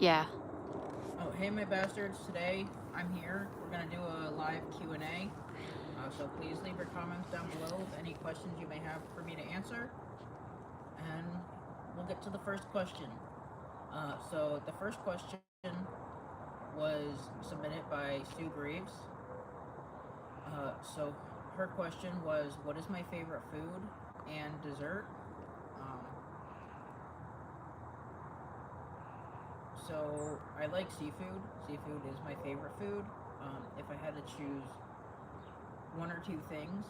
Yeah. Oh, hey, my bastards. Today, I'm here. We're going to do a live Q&A. So please leave your comments down below with any questions you may have for me to answer. And we'll get to the first question. So the first question was submitted by Sue Greaves. So her question was, what is my favorite food and dessert? Um, so I like seafood. Seafood is my favorite food. If I had to choose one or two things,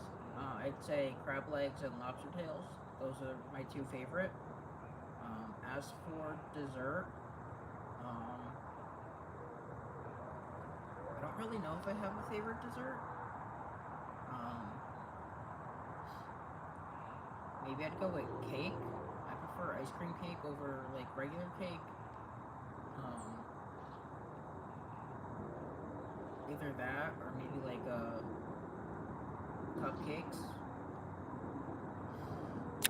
I'd say crab legs and lobster tails. Those are my two favorite. As for dessert, um, I don't really know if I have a favorite dessert. Um, Maybe I'd go with cake. I prefer ice cream cake over like regular cake. Um, Either that or maybe like cupcakes.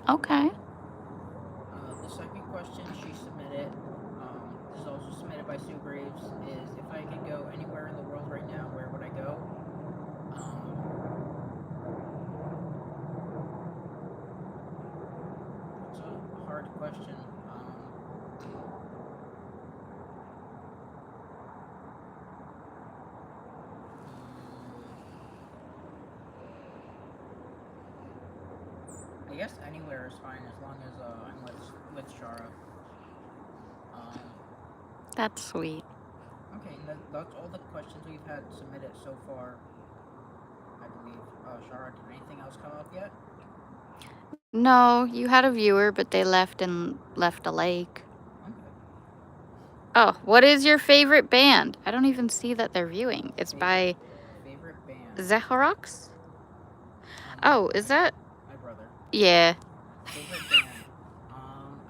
Okay. The second question she submitted, this is also submitted by Sue Graves, is if I could go anywhere in the world right now, where would I go? Um, it's a hard question. I guess anywhere is fine as long as I'm with Shara. Um, That's sweet. okay, and that's all the questions we've had submitted so far, I believe. Shara, did anything else come up yet? No, you had a viewer, but they left and left a like. Okay. Oh, what is your favorite band? I don't even see that they're viewing. It's Favorite by favorite band. Zeharox? My Oh, is that? my brother. Yeah. Favorite band.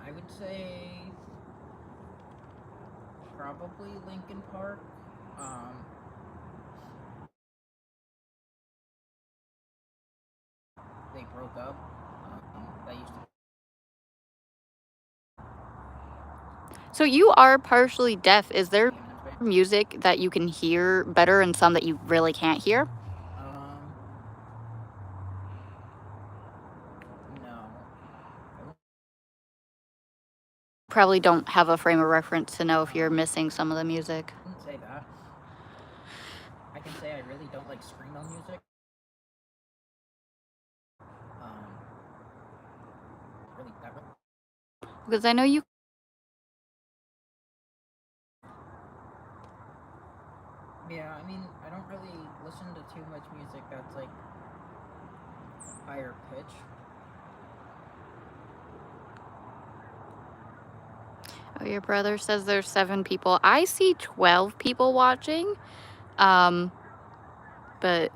I would say probably Linkin Park. Um, they broke up. That used to. So you are partially deaf. Is there Eminem's band. music that you can hear better and some that you really can't hear? Um, no, I wouldn't Probably don't have a frame of reference to know if you're missing some of the music. say that. I can say I really don't like screamo music. Um, really that. Because I know you. Yeah, I mean, I don't really listen to too much music that's like higher pitch. Oh, your brother says there's 7 people. I see 12 people watching. But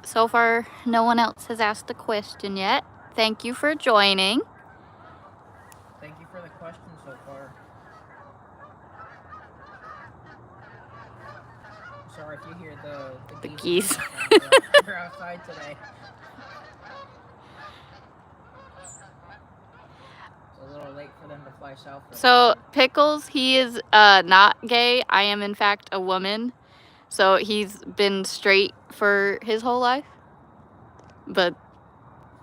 so far, no one else has asked a question yet. Thank you for joining. Thank you for the question so far. Sorry if you hear the The geese in the geese. background. They're outside today. It's a little late for them to fly south. So, Pickles, he is not gay. I am, in fact, a woman. So, he's been straight for his whole life. But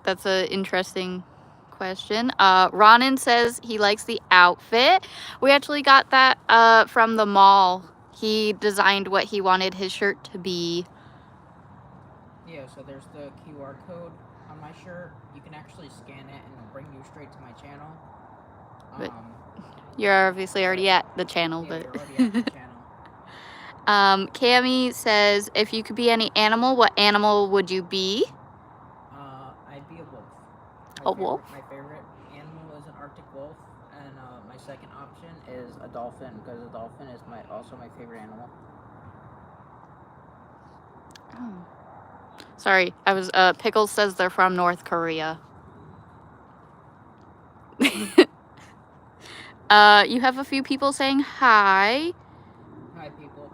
that's an interesting question. Ronan says he likes the outfit. We actually got that from the mall. He designed what he wanted his shirt to be. Yeah, so there's the QR code on my shirt. You can actually scan it and it'll bring you straight to my channel. But you're obviously already at the channel. Yeah, But you're already at the channel. Cami says, if you could be any animal, what animal would you be? I'd be a wolf. A wolf? My favorite animal is an Arctic wolf, and my second option is a dolphin because a dolphin is also my favorite animal. Oh. Sorry, I was. Pickles says they're from North Korea. You have a few people saying hi. Hi, people.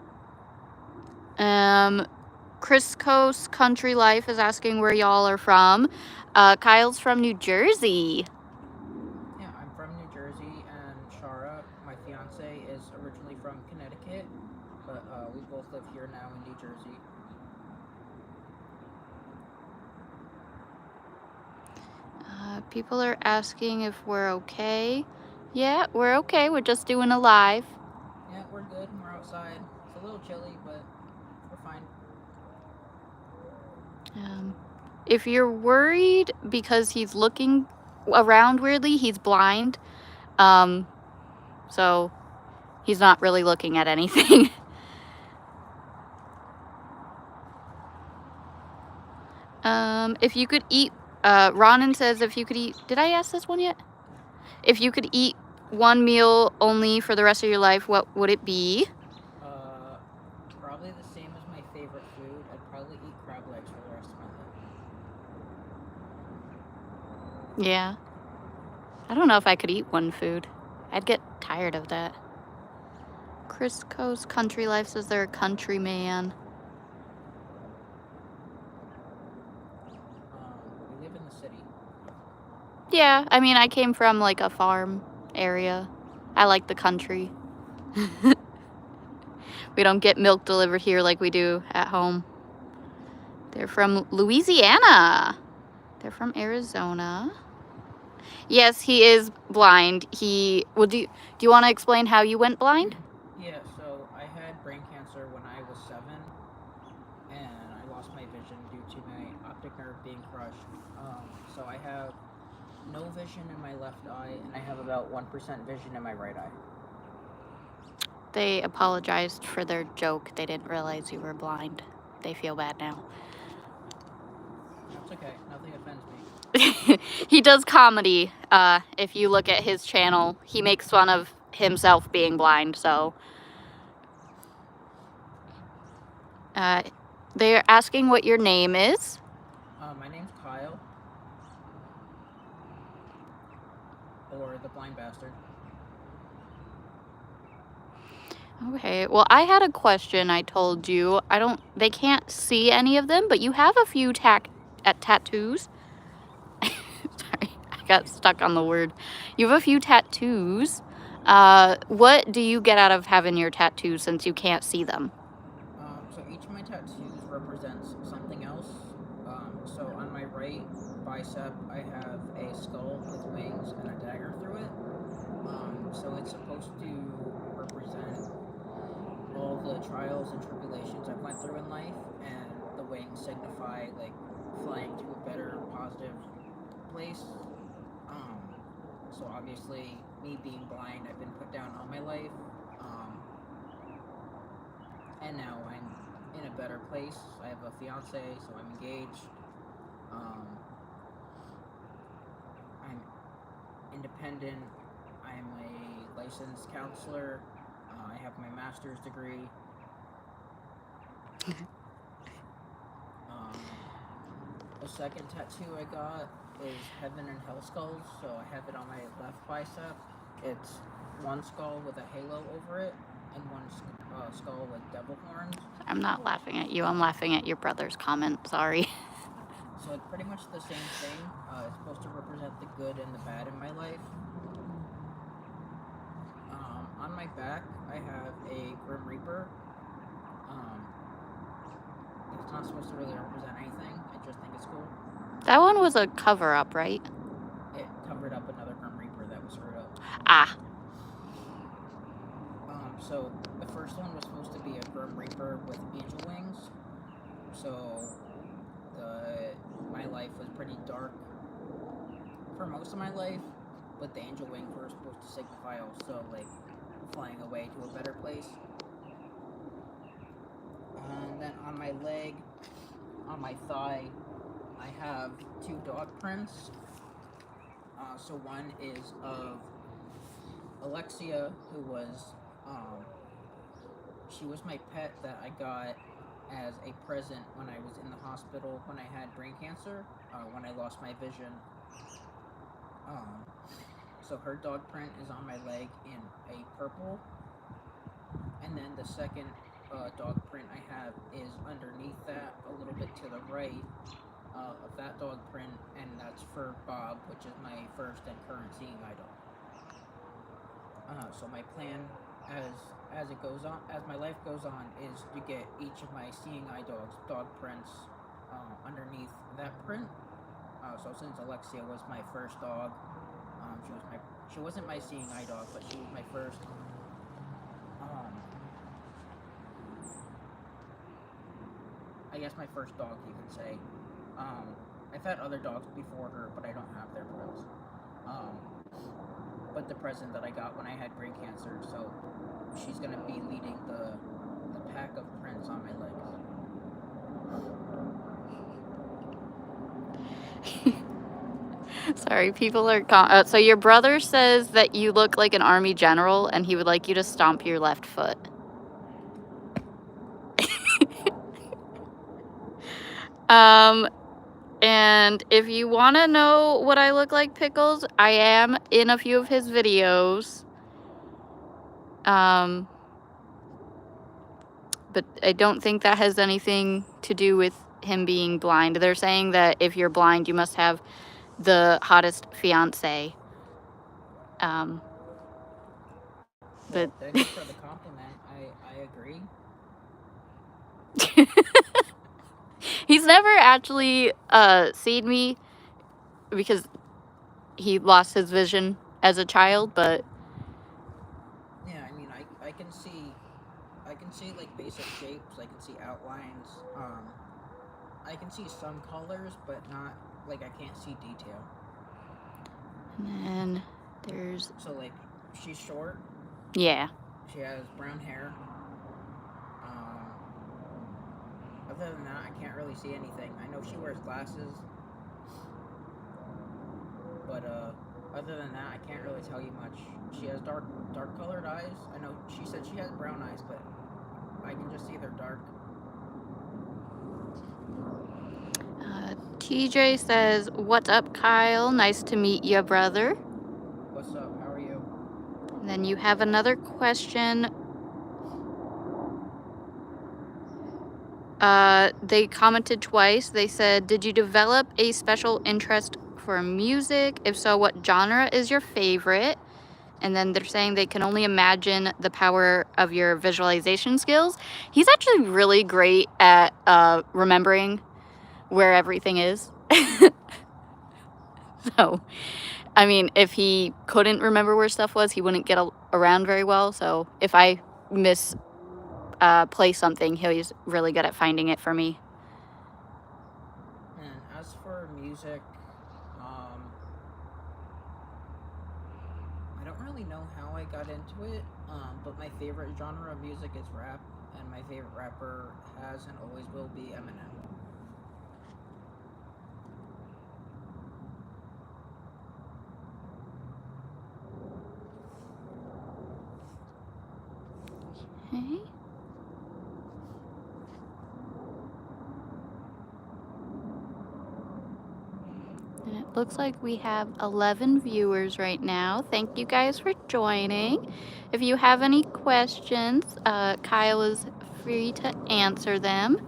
Crisco's Country Life is asking where y'all are from. Kyle's from New Jersey. Yeah, I'm from New Jersey, and Shara, my fiance, is originally from Connecticut, but we both live here now in New Jersey. People are asking if we're okay. Yeah, we're okay. We're just doing a live. Yeah, we're good. We're outside. It's a little chilly, but we're fine. If you're worried because he's looking around weirdly, he's blind. So he's not really looking at anything. If you could eat, Ronan says if you could eat, did I ask this one yet? If you could eat one meal only for the rest of your life, what would it be? Probably the same as my favorite food. I'd probably eat crab legs for the rest of my life. Yeah. I don't know if I could eat one food. I'd get tired of that. Crisco's Country Life says they're a country man. We live in the city. Yeah, I mean, I came from like a farm area. I like the country. We don't get milk delivered here like we do at home. They're from Louisiana. They're from Arizona. Yes, he is blind. Do you want to explain how you went blind? Yeah, so I had brain cancer when I was 7, and I lost my vision due to my optic nerve being crushed. So I have no vision in my left eye, and I have about 1% vision in my right eye. They apologized for their joke. They didn't realize you were blind. They feel bad now. That's okay. Nothing offends me. He does comedy. If you look at his channel, he makes fun of himself being blind, so. They're asking what your name is. My name's Kyle. Or the blind bastard. Okay, well, I had a question I told you. They can't see any of them, but you have a few tattoos. Sorry, I got stuck on the word. You have a few tattoos. What do you get out of having your tattoos since you can't see them? So each of my tattoos represents something else. So on my right bicep, I have a skull with wings and a dagger through it. So it's supposed to represent all the trials and tribulations I went through in life, and the wings signify like flying to a better, positive place. So obviously, me being blind, I've been put down all my life, and now I'm in a better place. I have a fiance, so I'm engaged. I'm independent. I'm a licensed counselor. I have my master's degree. The second tattoo I got is Heaven and Hell skulls, so I have it on my left bicep. It's one skull with a halo over it, and one skull with devil horns. I'm not laughing at you. I'm laughing at your brother's comment. Sorry. So it's pretty much the same thing. It's supposed to represent the good and the bad in my life. On my back, I have a Grim Reaper. It's not supposed to really represent anything. I just think it's cool. That one was a cover-up, right? It covered up another Grim Reaper that was screwed up. Ah. So the first one was supposed to be a Grim Reaper with angel wings. So my life was pretty dark for most of my life, but the angel wings were supposed to signify also like flying away to a better place. And then on my leg, on my thigh, I have 2 dog prints. So one is of Alexia, who was, she was my pet that I got as a present when I was in the hospital when I had brain cancer, when I lost my vision. So her dog print is on my leg in a purple. And then the second dog print I have is underneath that, a little bit to the right of that dog print, and that's for Bob, which is my first and current seeing eye dog. So my plan as it goes on, as my life goes on, is to get each of my seeing eye dog prints underneath that print. So since Alexia was my first dog, she wasn't my seeing eye dog, but she was my first. I guess my first dog, you can say. I've had other dogs before her, but I don't have their prints. But the present that I got when I had brain cancer, so she's gonna be leading the pack of prints on my legs. Sorry, people are. So your brother says that you look like an army general, and he would like you to stomp your left foot. And if you want to know what I look like, Pickles, I am in a few of his videos. But I don't think that has anything to do with him being blind. They're saying that if you're blind, you must have the hottest fiance. Well, thank you for the compliment. I agree. He's never actually seen me because he lost his vision as a child, but yeah, I mean, I can see like basic shapes. I can see outlines. I can see some colors, but not like I can't see detail. And then there's so like she's short. Yeah. She has brown hair. Other than that, I can't really see anything. I know she wears glasses, but other than that, I can't really tell you much. She has dark colored eyes. I know she said she has brown eyes, but I can just see they're dark. TJ says, "What's up, Kyle? Nice to meet you, brother." What's up? How are you? And then you have another question. They commented twice. They said, "Did you develop a special interest for music? If so, what genre is your favorite?" And then they're saying they can only imagine the power of your visualization skills. He's actually really great at remembering where everything is. So, I mean, if he couldn't remember where stuff was, he wouldn't get around very well. So if I misplay something, he's really good at finding it for me. And as for music, I don't really know how I got into it, but my favorite genre of music is rap, and my favorite rapper has and always will be Eminem. Okay. And it looks like we have 11 viewers right now. Thank you guys for joining. If you have any questions, Kyle is free to answer them.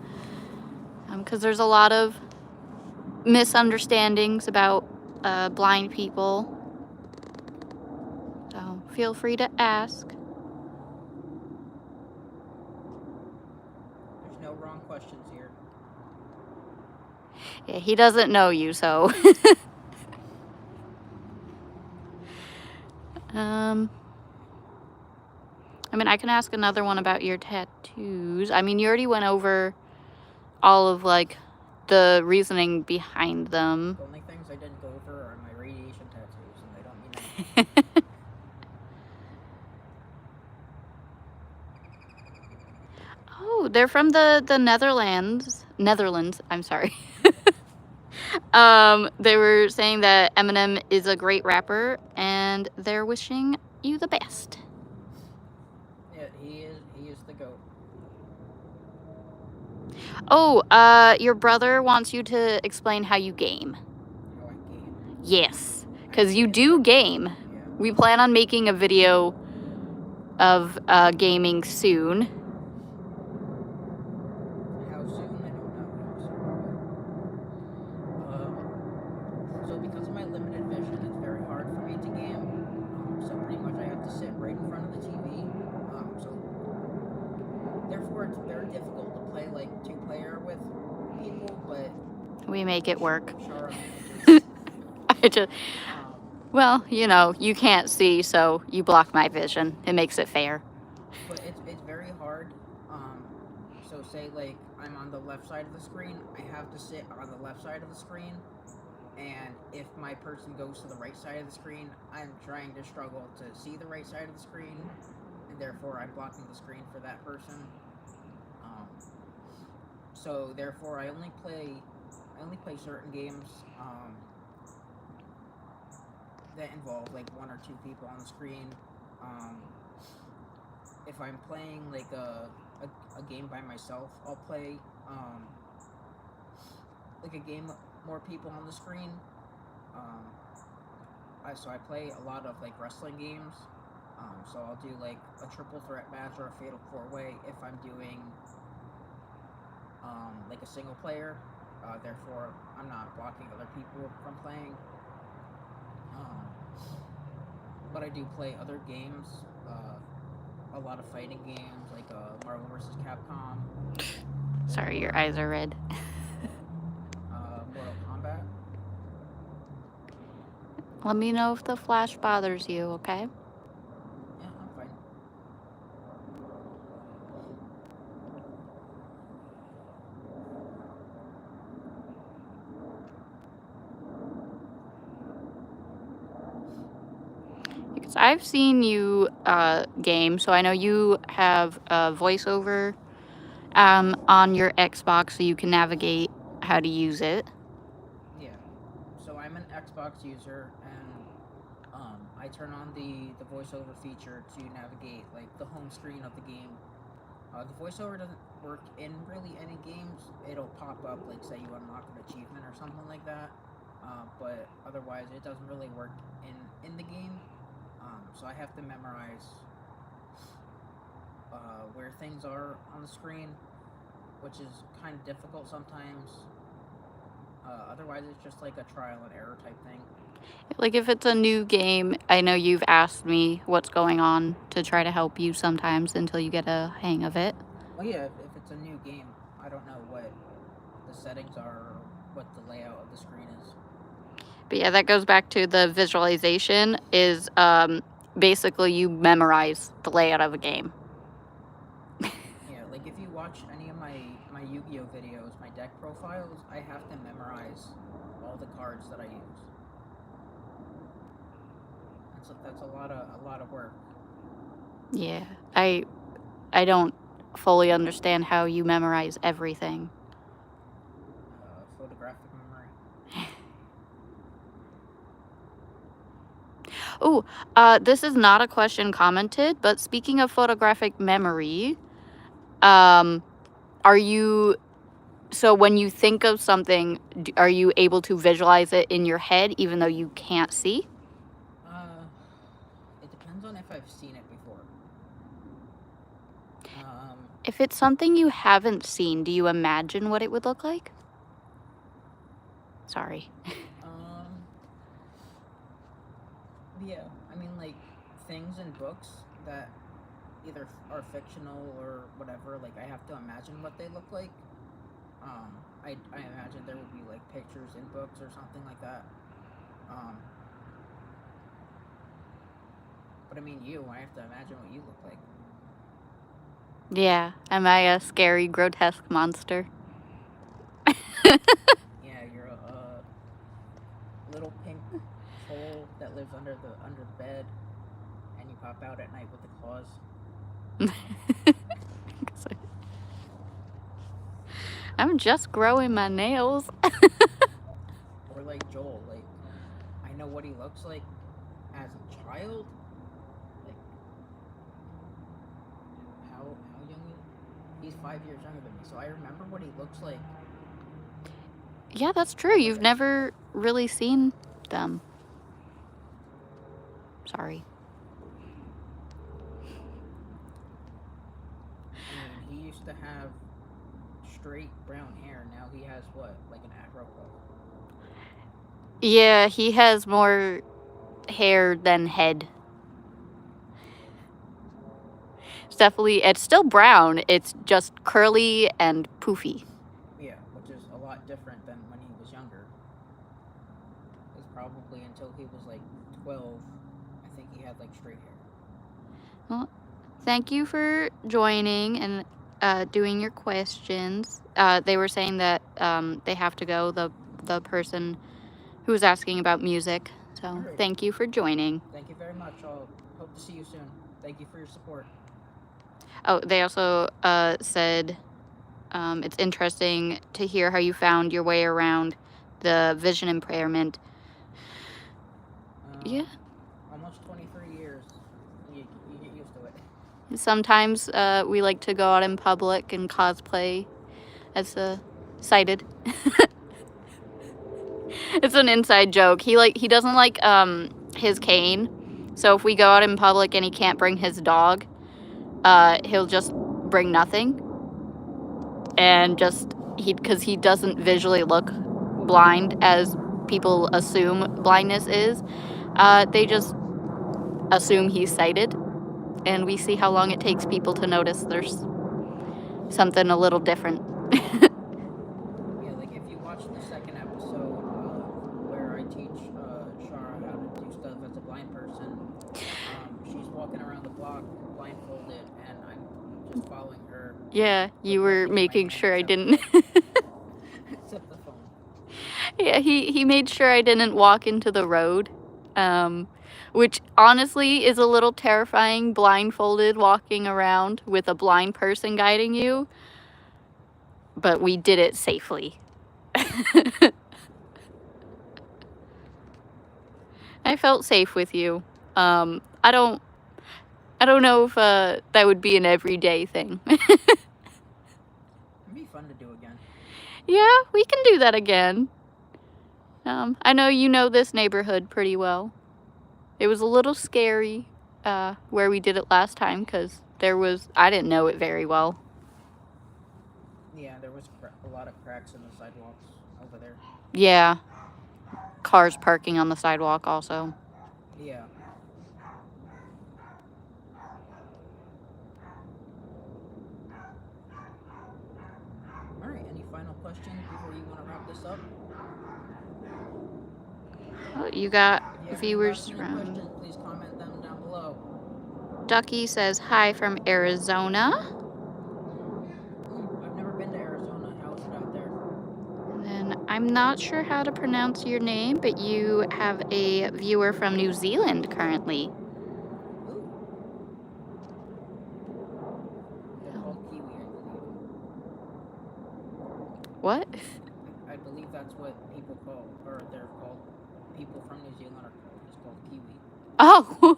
Because there's a lot of misunderstandings about blind people. So feel free to ask. There's no wrong questions here. Yeah, he doesn't know you, so. I mean, I can ask another one about your tattoos. I mean, you already went over all of, like, the reasoning behind them. The only things I didn't go over are my radiation tattoos, and they don't mean anything. Oh, they're from the Netherlands. I'm sorry. They were saying that Eminem is a great rapper, and they're wishing you the best. Yeah, he is the GOAT. Oh, your brother wants you to explain how you game. How I game. Yes, because you do game. Yeah. We plan on making a video of gaming soon. How soon? I don't know how soon. So because of my limited vision, it's very hard for me to game. So pretty much I have to sit right in front of the TV. We make it work. Shara messages. I just, well, you know, you can't see, so you block my vision. It makes it fair. But it's very hard. So say like I'm on the left side of the screen, I have to sit on the left side of the screen, and if my person goes to the right side of the screen, I'm trying to struggle to see the right side of the screen, and therefore I'm blocking the screen for that person. So therefore I only play certain games that involve like one or two people on the screen. If I'm playing like a game by myself, I'll play like a game with more people on the screen. So I play a lot of like wrestling games. So I'll do like a triple threat match or a fatal 4-way if I'm doing like a single player. Therefore, I'm not blocking other people from playing. But I do play other games. A lot of fighting games like Marvel vs. Capcom. Sorry, your eyes are red. Mortal Kombat. Let me know if the flash bothers you, okay? Yeah, I'm fine. Because I've seen you game, so I know you have a voiceover on your Xbox, so you can navigate how to use it. Yeah. So I'm an Xbox user, and I turn on the voiceover feature to navigate like the home screen of the game. The voiceover doesn't work in really any games. It'll pop up like say you unlock an achievement or something like that. But otherwise, it doesn't really work in the game. So I have to memorize where things are on the screen, which is kind of difficult sometimes. Otherwise, it's just like a trial and error type thing. Like if it's a new game, I know you've asked me what's going on to try to help you sometimes until you get a hang of it. Well, yeah, if it's a new game, I don't know what the settings are or what the layout of the screen is. But yeah, that goes back to the visualization is basically you memorize the layout of a game. Yeah, like if you watch any of my Yu-Gi-Oh videos, my deck profiles, I have to memorize all the cards that I use. That's a lot of work. Yeah, I don't fully understand how you memorize everything. Photographic memory. Oh, this is not a question commented, but speaking of photographic memory, are you, so when you think of something, are you able to visualize it in your head even though you can't see? It depends on if I've seen it before. If it's something you haven't seen, do you imagine what it would look like? Sorry. Yeah, I mean, like, things in books that either are fictional or whatever, like, I have to imagine what they look like. I imagine there would be, like, pictures in books or something like that. But I mean, I have to imagine what you look like. Yeah, am I a scary, grotesque monster? Yeah, you're a little pink troll that lives under bed, and you pop out at night with the claws. I'm just growing my nails. Or like Joel, like, I know what he looks like as a child. Like, how young is he? He's 5 years younger than me, so I remember what he looks like. Yeah, that's true. You've never really seen them. Sorry. I mean, he used to have straight brown hair. Now he has what, like an afro puff? Yeah, he has more hair than head. It's still brown. It's just curly and poofy. Yeah, which is a lot different than when he was until he was like 12. I think he had like straight hair. Well, thank you for joining and doing your questions. They were saying that they have to go, the person who was asking about music. So Alrighty. thank you for joining. Thank you very much. I'll hope to see you soon. Thank you for your support. Oh, they also said it's interesting to hear how you found your way around the vision impairment. Yeah. Almost 23 years. You get used to it. Sometimes we like to go out in public and cosplay as sighted. It's an inside joke. He doesn't like his cane. So if we go out in public and he can't bring his dog, he'll just bring nothing. And just because he doesn't visually look blind as people assume blindness is, they just assume he's sighted, and we see how long it takes people to notice there's something a little different. Yeah, like if you watch the second episode where I teach Shara how to do stuff as a blind person, she's walking around the block blindfolded, and I'm just following her. Yeah, you were making sure I didn't. Except the phone. Yeah, he made sure I didn't walk into the road, which honestly is a little terrifying, blindfolded walking around with a blind person guiding you. But we did it safely. I felt safe with you. I don't know if that would be an everyday thing. It'd be fun to do again. Yeah, we can do that again. I know you know this neighborhood pretty well. It was a little scary where we did it last time because I didn't know it very well. Yeah, there was a lot of cracks in the sidewalks over there. Yeah. Cars parking on the sidewalk also. Yeah. Alright, any final questions before you want to wrap this up? Oh, you got If you have viewers any from... questions, please comment them down below. Ducky says hi from Arizona. I've never been to Arizona. How is it out there? And I'm not sure how to pronounce your name, but you have a viewer from New Zealand currently. Ooh. They're called Kiwi, I believe. What? I believe that's what people call, or they're called, people from New Zealand are called, it's called Kiwi. Oh!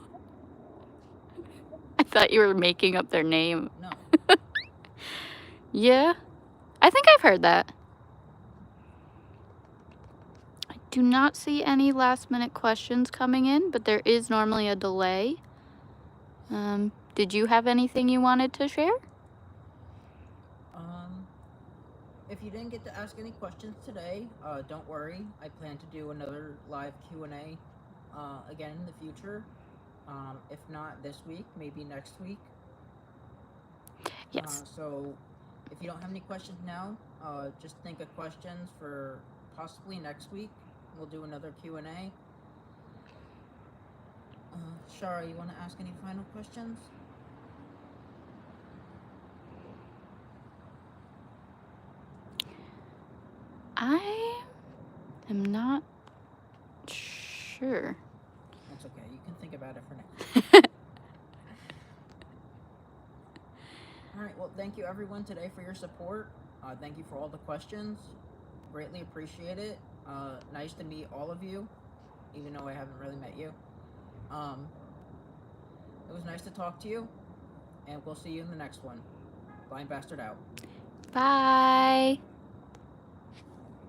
I thought you were making up their name. No. Yeah, I think I've heard that. I do not see any last-minute questions coming in, but there is normally a delay. Did you have anything you wanted to share? If you didn't get to ask any questions today, don't worry. I plan to do another live Q&A again in the future. If not this week, maybe next week. Yes. So if you don't have any questions now, just think of questions for possibly next week. We'll do another Q&A. Shara, you want to ask any final questions? I am not sure. That's okay. You can think about it for next. Alright, well, thank you everyone today for your support. Thank you for all the questions. Greatly appreciate it. Nice to meet all of you, even though I haven't really met you. It was nice to talk to you, and we'll see you in the next one. Blind Bastard out. Bye.